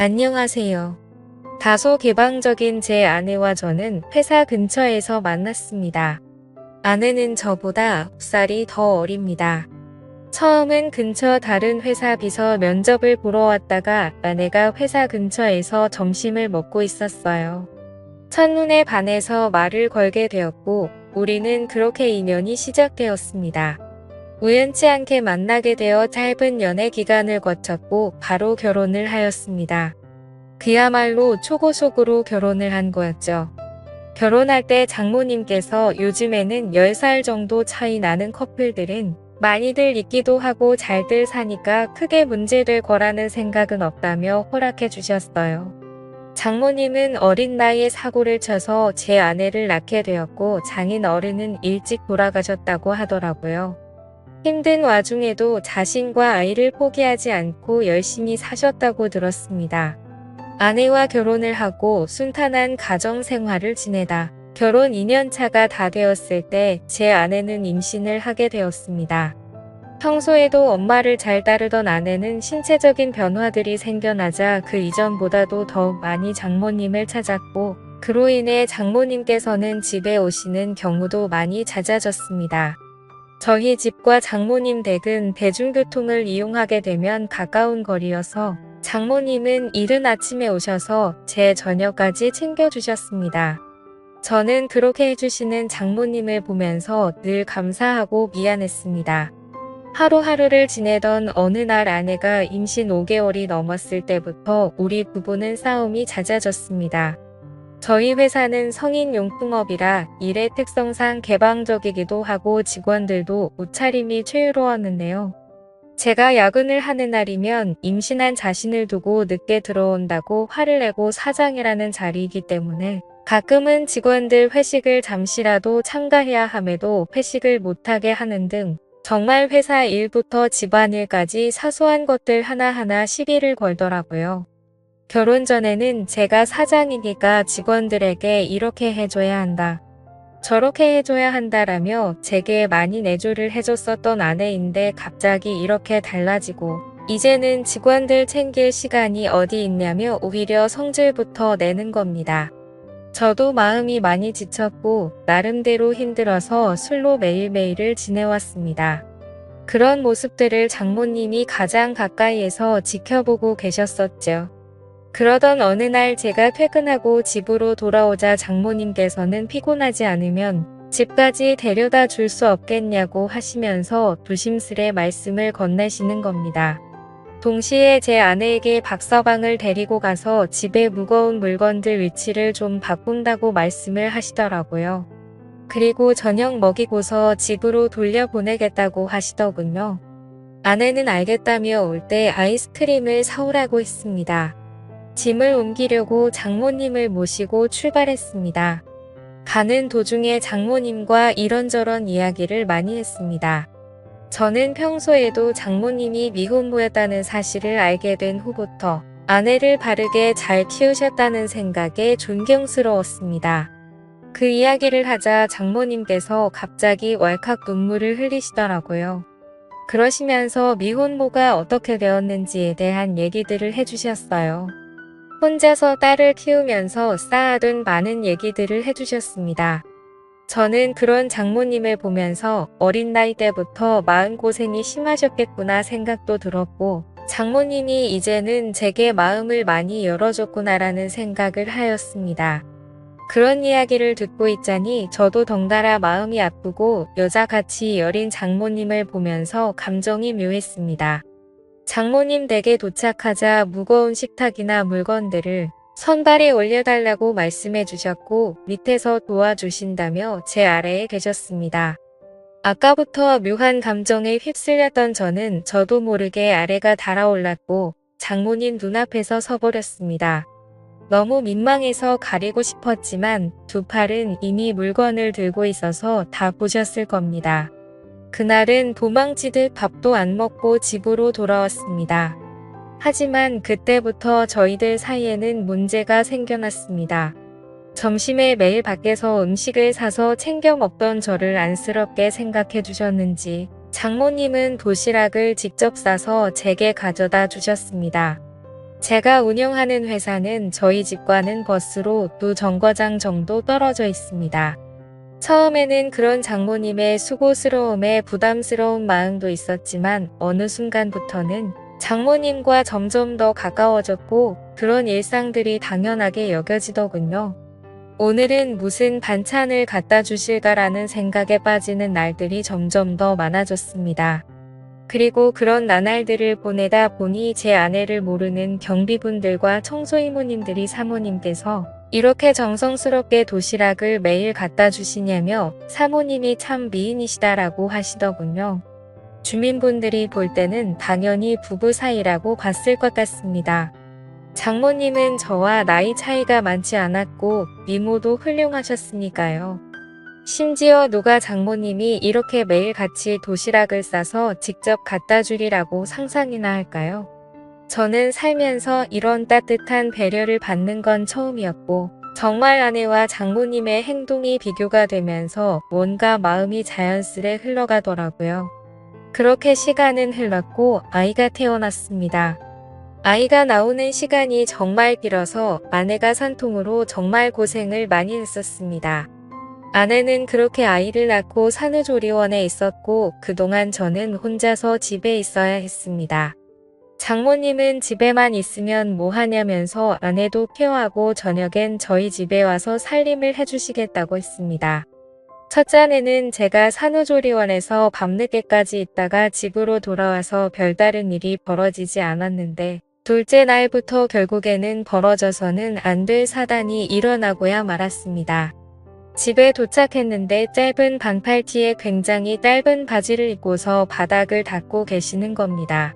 안녕하세요. 다소 개방적인 제 아내와 저는 회사 근처에서 만났습니다. 아내는 저보다 9살이 더 어립니다. 처음은 근처 다른 회사 비서 면접을 보러 왔다가 아내가 회사 근처에서 점심을 먹고 있었어요. 첫눈에 반해서 말을 걸게 되었고 우리는 그렇게 인연이 시작되었습니다. 우연치 않게 만나게 되어 짧은 연애 기간을 거쳤고 바로 결혼을 하였습니다. 그야말로 초고속으로 결혼을 한 거였죠. 결혼할 때 장모님께서 요즘에는 10살 정도 차이 나는 커플들은 많이들 있기도 하고 잘들 사니까 크게 문제될 거라는 생각은 없다며 허락해 주셨어요. 장모님은 어린 나이에 사고를 쳐서 제 아내를 낳게 되었고 장인 어른은 일찍 돌아가셨다고 하더라고요. 힘든 와중에도 자신과 아이를 포기하지 않고 열심히 사셨다고 들었습니다. 아내와 결혼을 하고 순탄한 가정 생활을 지내다 결혼 2년 차가 다 되었을 때 제 아내는 임신을 하게 되었습니다. 평소에도 엄마를 잘 따르던 아내는 신체적인 변화들이 생겨나자 그 이전보다도 더 많이 장모님을 찾았고 그로 인해 장모님께서는 집에 오시는 경우도 많이 잦아졌습니다. 저희 집과 장모님 댁은 대중교통을 이용하게 되면 가까운 거리여서 장모님은 이른 아침에 오셔서 제 저녁까지 챙겨주셨습니다. 저는 그렇게 해주시는 장모님을 보면서 늘 감사하고 미안했습니다. 하루하루를 지내던 어느 날 아내가 임신 5개월이 넘었을 때부터 우리 부부는 싸움이 잦아졌습니다. 저희 회사는 성인용품업이라 일의 특성상 개방적이기도 하고 직원들도 옷차림이 최유로웠는데요. 제가 야근을 하는 날이면 임신한 자신을 두고 늦게 들어온다고 화를 내고 사장이라는 자리이기 때문에 가끔은 직원들 회식을 잠시라도 참가해야 함에도 회식을 못하게 하는 등 정말 회사 일부터 집안일까지 사소한 것들 하나하나 시비를 걸더라고요. 결혼 전에는 제가 사장이니까 직원들에게 이렇게 해줘야 한다, 저렇게 해줘야 한다라며 제게 많이 내조를 해줬었던 아내인데 갑자기 이렇게 달라지고 이제는 직원들 챙길 시간이 어디 있냐며 오히려 성질부터 내는 겁니다. 저도 마음이 많이 지쳤고 나름대로 힘들어서 술로 매일매일을 지내왔습니다. 그런 모습들을 장모님이 가장 가까이에서 지켜보고 계셨었죠. 그러던 어느 날 제가 퇴근하고 집으로 돌아오자 장모님께서는 피곤하지 않으면 집까지 데려다 줄 수 없겠냐고 하시면서 조심스레 말씀을 건네시는 겁니다. 동시에 제 아내에게 박서방을 데리고 가서 집에 무거운 물건들 위치를 좀 바꾼다고 말씀을 하시더라고요. 그리고 저녁 먹이고서 집으로 돌려보내겠다고 하시더군요. 아내는 알겠다며 올 때 아이스크림을 사오라고 했습니다. 짐을 옮기려고 장모님을 모시고 출발했습니다. 가는 도중에 장모님과 이런저런 이야기를 많이 했습니다. 저는 평소에도 장모님이 미혼모였다는 사실을 알게 된 후부터 아내를 바르게 잘 키우셨다는 생각에 존경스러웠습니다. 그 이야기를 하자 장모님께서 갑자기 왈칵 눈물을 흘리시더라고요. 그러시면서 미혼모가 어떻게 되었는지에 대한 얘기들을 해주셨어요. 혼자서 딸을 키우면서 쌓아둔 많은 얘기들을 해주셨습니다. 저는 그런 장모님을 보면서 어린 나이 때부터 마음고생이 심하셨겠구나 생각도 들었고 장모님이 이제는 제게 마음을 많이 열어줬구나라는 생각을 하였습니다. 그런 이야기를 듣고 있자니 저도 덩달아 마음이 아프고 여자같이 여린 장모님을 보면서 감정이 묘했습니다. 장모님 댁에 도착하자 무거운 식탁이나 물건들을 선발에 올려달라고 말씀해 주셨고 밑에서 도와주신다며 제 아래에 계셨습니다. 아까부터 묘한 감정에 휩쓸렸던 저는 저도 모르게 아래가 달아올랐고 장모님 눈앞에서 서버렸습니다. 너무 민망해서 가리고 싶었지만 두 팔은 이미 물건을 들고 있어서 다 보셨을 겁니다. 그날은 도망치듯 밥도 안 먹고 집으로 돌아왔습니다. 하지만 그때부터 저희들 사이에는 문제가 생겨났습니다. 점심에 매일 밖에서 음식을 사서 챙겨 먹던 저를 안쓰럽게 생각해 주셨는지 장모님은 도시락을 직접 싸서 제게 가져다 주셨습니다. 제가 운영하는 회사는 저희 집과는 버스로 2정거장 정도 떨어져 있습니다. 처음에는 그런 장모님의 수고스러움에 부담스러운 마음도 있었지만 어느 순간부터는 장모님과 점점 더 가까워졌고 그런 일상들이 당연하게 여겨지더군요. 오늘은 무슨 반찬을 갖다 주실까라는 생각에 빠지는 날들이 점점 더 많아졌습니다. 그리고 그런 나날들을 보내다 보니 제 아내를 모르는 경비분들과 청소이모님들이 사모님께서 이렇게 정성스럽게 도시락을 매일 갖다 주시냐며 사모님이 참 미인이시다라고 하시더군요. 주민분들이 볼 때는 당연히 부부 사이라고 봤을 것 같습니다. 장모님은 저와 나이 차이가 많지 않았고 미모도 훌륭하셨으니까요. 심지어 누가 장모님이 이렇게 매일 같이 도시락을 싸서 직접 갖다 주리라고 상상이나 할까요? 저는 살면서 이런 따뜻한 배려를 받는 건 처음이었고 정말 아내와 장모님의 행동이 비교가 되면서 뭔가 마음이 자연스레 흘러가더라고요. 그렇게 시간은 흘렀고 아이가 태어났습니다. 아이가 나오는 시간이 정말 길어서 아내가 산통으로 정말 고생을 많이 했었습니다. 아내는 그렇게 아이를 낳고 산후조리원에 있었고 그동안 저는 혼자서 집에 있어야 했습니다. 장모님은 집에만 있으면 뭐 하냐면서 아내도 케어하고 저녁엔 저희 집에 와서 살림을 해주시겠다고 했습니다. 첫째는 제가 산후조리원에서 밤늦게까지 있다가 집으로 돌아와서 별다른 일이 벌어지지 않았는데 둘째 날부터 결국에는 벌어져서는 안 될 사단이 일어나고야 말았습니다. 집에 도착했는데 짧은 반팔티에 굉장히 짧은 바지를 입고서 바닥을 닦고 계시는 겁니다.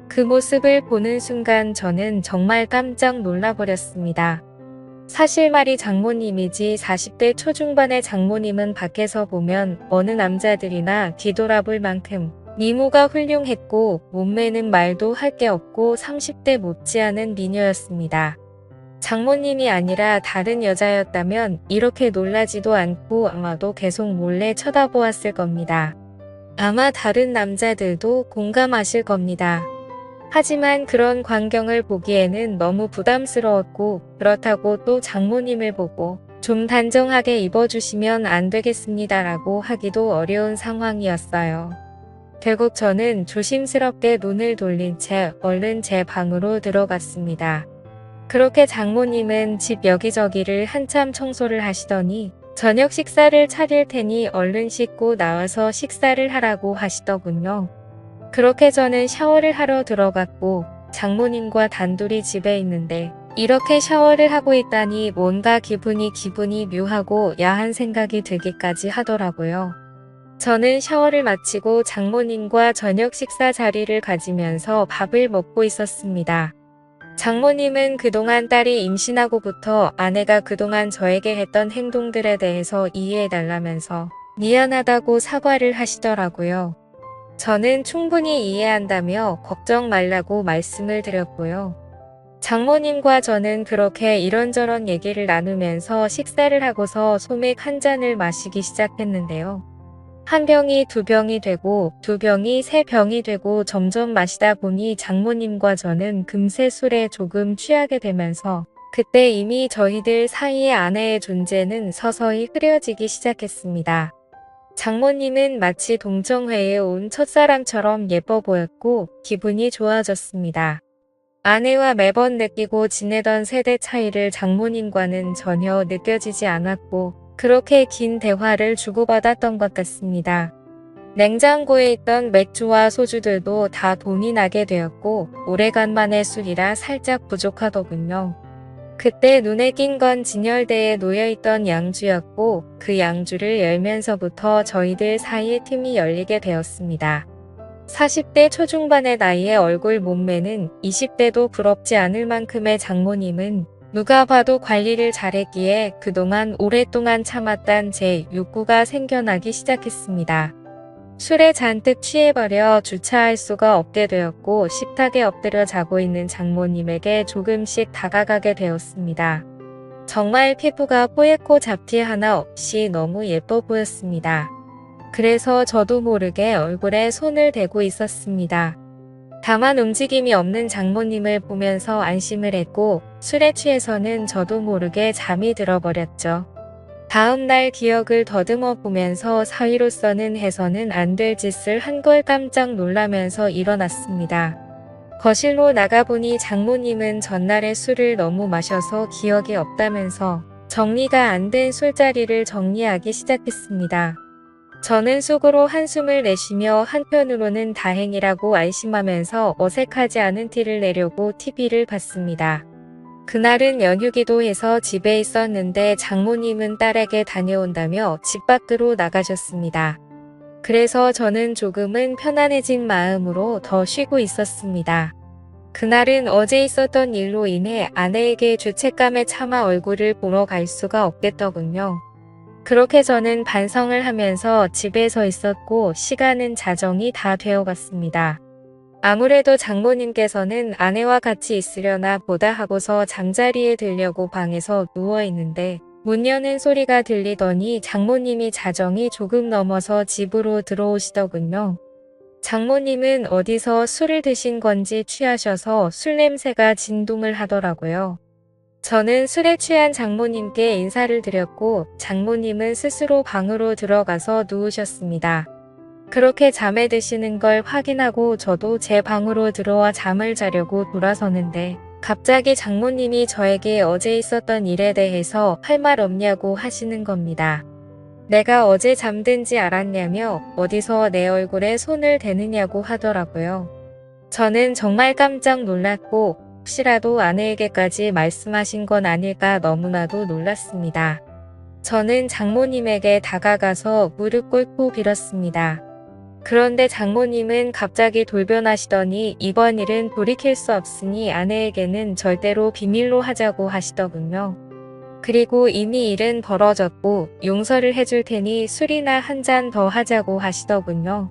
그 모습을 보는 순간 저는 정말 깜짝 놀라버렸습니다. 사실 말이 장모님이지 40대 초중반의 장모님은 밖에서 보면 어느 남자들이나 뒤돌아볼 만큼 미모가 훌륭했고 몸매는 말도 할 게 없고 30대 못지않은 미녀였습니다. 장모님이 아니라 다른 여자였다면 이렇게 놀라지도 않고 아마도 계속 몰래 쳐다보았을 겁니다. 아마 다른 남자들도 공감하실 겁니다. 하지만 그런 광경을 보기에는 너무 부담스러웠고 그렇다고 또 장모님을 보고 좀 단정하게 입어주시면 안 되겠습니다라고 하기도 어려운 상황이었어요. 결국 저는 조심스럽게 눈을 돌린 채 얼른 제 방으로 들어갔습니다. 그렇게 장모님은 집 여기저기를 한참 청소를 하시더니 저녁 식사를 차릴 테니 얼른 씻고 나와서 식사를 하라고 하시더군요. 그렇게 저는 샤워를 하러 들어갔고 장모님과 단둘이 집에 있는데 이렇게 샤워를 하고 있다니 뭔가 기분이 묘하고 야한 생각이 들기까지 하더라고요. 저는 샤워를 마치고 장모님과 저녁 식사 자리를 가지면서 밥을 먹고 있었습니다. 장모님은 그동안 딸이 임신하고부터 아내가 그동안 저에게 했던 행동들에 대해서 이해해달라면서 미안하다고 사과를 하시더라고요. 저는 충분히 이해한다며 걱정 말라고 말씀을 드렸고요. 장모님과 저는 그렇게 이런저런 얘기를 나누면서 식사를 하고서 소맥 한 잔을 마시기 시작했는데요. 한 병이 두 병이 되고 두 병이 세 병이 되고 점점 마시다 보니 장모님과 저는 금세 술에 조금 취하게 되면서 그때 이미 저희들 사이의 아내의 존재는 서서히 흐려지기 시작했습니다. 장모님은 마치 동정회에 온 첫사랑처럼 예뻐 보였고 기분이 좋아졌습니다. 아내와 매번 느끼고 지내던 세대 차이를 장모님과는 전혀 느껴지지 않았고 그렇게 긴 대화를 주고받았던 것 같습니다. 냉장고에 있던 맥주와 소주들도 다 돈이 나게 되었고 오래간만에 술이라 살짝 부족하더군요. 그때 눈에 띈 건 진열대에 놓여있던 양주였고 그 양주를 열면서부터 저희들 사이의 틈이 열리게 되었습니다. 40대 초중반의 나이에 얼굴 몸매는 20대도 부럽지 않을 만큼의 장모님은 누가 봐도 관리를 잘했기에 그동안 오랫동안 참았던 제 욕구가 생겨나기 시작했습니다. 술에 잔뜩 취해버려 주차할 수가 없게 되었고 식탁에 엎드려 자고 있는 장모님에게 조금씩 다가가게 되었습니다. 정말 피부가 뽀얗고 잡티 하나 없이 너무 예뻐 보였습니다. 그래서 저도 모르게 얼굴에 손을 대고 있었습니다. 다만 움직임이 없는 장모님을 보면서 안심을 했고 술에 취해서는 저도 모르게 잠이 들어버렸죠. 다음 날 기억을 더듬어 보면서 사위로서는 해서는 안 될 짓을 한 걸 깜짝 놀라면서 일어났습니다. 거실로 나가보니 장모님은 전날에 술을 너무 마셔서 기억이 없다면서 정리가 안 된 술자리를 정리하기 시작했습니다. 저는 속으로 한숨을 내쉬며 한편으로는 다행이라고 안심하면서 어색하지 않은 티를 내려고 TV를 봤습니다. 그날은 연휴기도 해서 집에 있었는데 장모님은 딸에게 다녀온다며 집 밖으로 나가셨습니다. 그래서 저는 조금은 편안해진 마음으로 더 쉬고 있었습니다. 그날은 어제 있었던 일로 인해 아내에게 죄책감에 차마 얼굴을 보러 갈 수가 없겠더군요. 그렇게 저는 반성을 하면서 집에 서 있었고 시간은 자정이 다 되어갔습니다. 아무래도 장모님께서는 아내와 같이 있으려나 보다 하고서 잠자리에 들려고 방에서 누워있는데 문 여는 소리가 들리더니 장모님이 자정이 조금 넘어서 집으로 들어오시더군요. 장모님은 어디서 술을 드신 건지 취하셔서 술 냄새가 진동을 하더라고요. 저는 술에 취한 장모님께 인사를 드렸고 장모님은 스스로 방으로 들어가서 누우셨습니다. 그렇게 잠에 드시는 걸 확인하고 저도 제 방으로 들어와 잠을 자려고 돌아서는데 갑자기 장모님이 저에게 어제 있었던 일에 대해서 할 말 없냐고 하시는 겁니다. 내가 어제 잠든지 알았냐며 어디서 내 얼굴에 손을 대느냐고 하더라고요. 저는 정말 깜짝 놀랐고 혹시라도 아내에게까지 말씀하신 건 아닐까 너무나도 놀랐습니다. 저는 장모님에게 다가가서 무릎 꿇고 빌었습니다. 그런데 장모님은 갑자기 돌변하시더니 이번 일은 돌이킬 수 없으니 아내에게는 절대로 비밀로 하자고 하시더군요. 그리고 이미 일은 벌어졌고 용서를 해줄 테니 술이나 한 잔 더 하자고 하시더군요.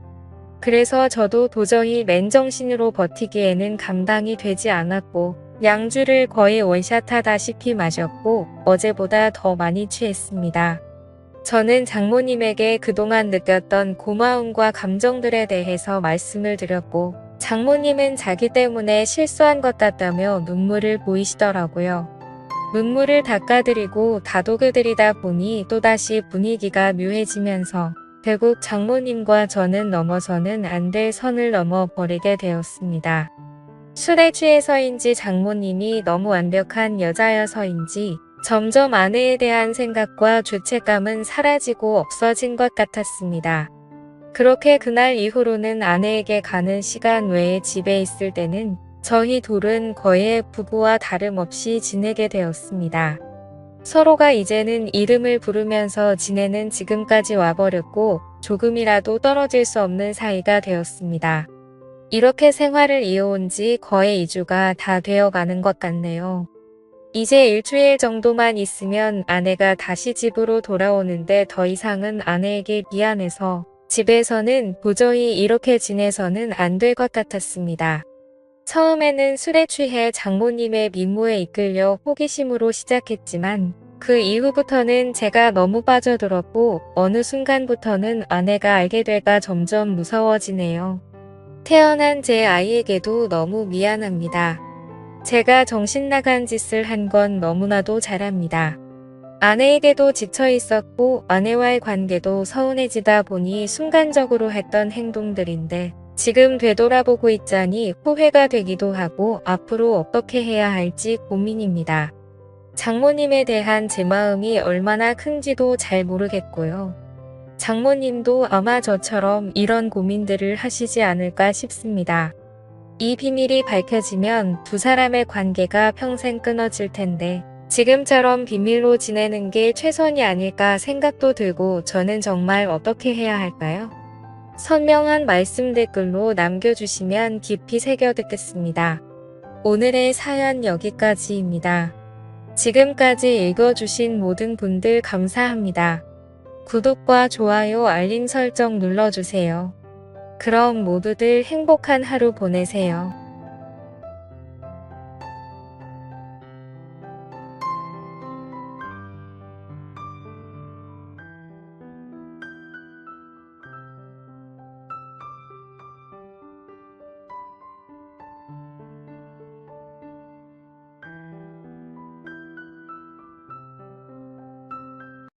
그래서 저도 도저히 맨정신으로 버티기에는 감당이 되지 않았고 양주를 거의 원샷하다시피 마셨고 어제보다 더 많이 취했습니다. 저는 장모님에게 그동안 느꼈던 고마움과 감정들에 대해서 말씀을 드렸고 장모님은 자기 때문에 실수한 것 같다며 눈물을 보이시더라고요. 눈물을 닦아드리고 다독여드리다 보니 또다시 분위기가 묘해지면서 결국 장모님과 저는 넘어서는 안 될 선을 넘어 버리게 되었습니다. 술에 취해서인지 장모님이 너무 완벽한 여자여서인지 점점 아내에 대한 생각과 죄책감은 사라지고 없어진 것 같았습니다. 그렇게 그날 이후로는 아내에게 가는 시간 외에 집에 있을 때는 저희 둘은 거의 부부와 다름없이 지내게 되었습니다. 서로가 이제는 이름을 부르면서 지내는 지금까지 와버렸고 조금이라도 떨어질 수 없는 사이가 되었습니다. 이렇게 생활을 이어온 지 거의 2주가 다 되어가는 것 같네요. 이제 일주일 정도만 있으면 아내가 다시 집으로 돌아오는데 더 이상은 아내에게 미안해서 집에서는 도저히 이렇게 지내서는 안 될 것 같았습니다. 처음에는 술에 취해 장모님의 미모에 이끌려 호기심으로 시작했지만 그 이후부터는 제가 너무 빠져들었고 어느 순간부터는 아내가 알게 될까 점점 무서워지네요. 태어난 제 아이에게도 너무 미안합니다. 제가 정신나간 짓을 한 건 너무나도 잘합니다. 아내에게도 지쳐 있었고 아내와의 관계도 서운해지다 보니 순간적으로 했던 행동들인데 지금 되돌아보고 있자니 후회가 되기도 하고 앞으로 어떻게 해야 할지 고민입니다. 장모님에 대한 제 마음이 얼마나 큰지도 잘 모르겠고요. 장모님도 아마 저처럼 이런 고민들을 하시지 않을까 싶습니다. 이 비밀이 밝혀지면 두 사람의 관계가 평생 끊어질 텐데 지금처럼 비밀로 지내는 게 최선이 아닐까 생각도 들고 저는 정말 어떻게 해야 할까요? 선명한 말씀 댓글로 남겨주시면 깊이 새겨듣겠습니다. 오늘의 사연 여기까지입니다. 지금까지 읽어주신 모든 분들 감사합니다. 구독과 좋아요 알림 설정 눌러주세요. 그럼 모두들 행복한 하루 보내세요.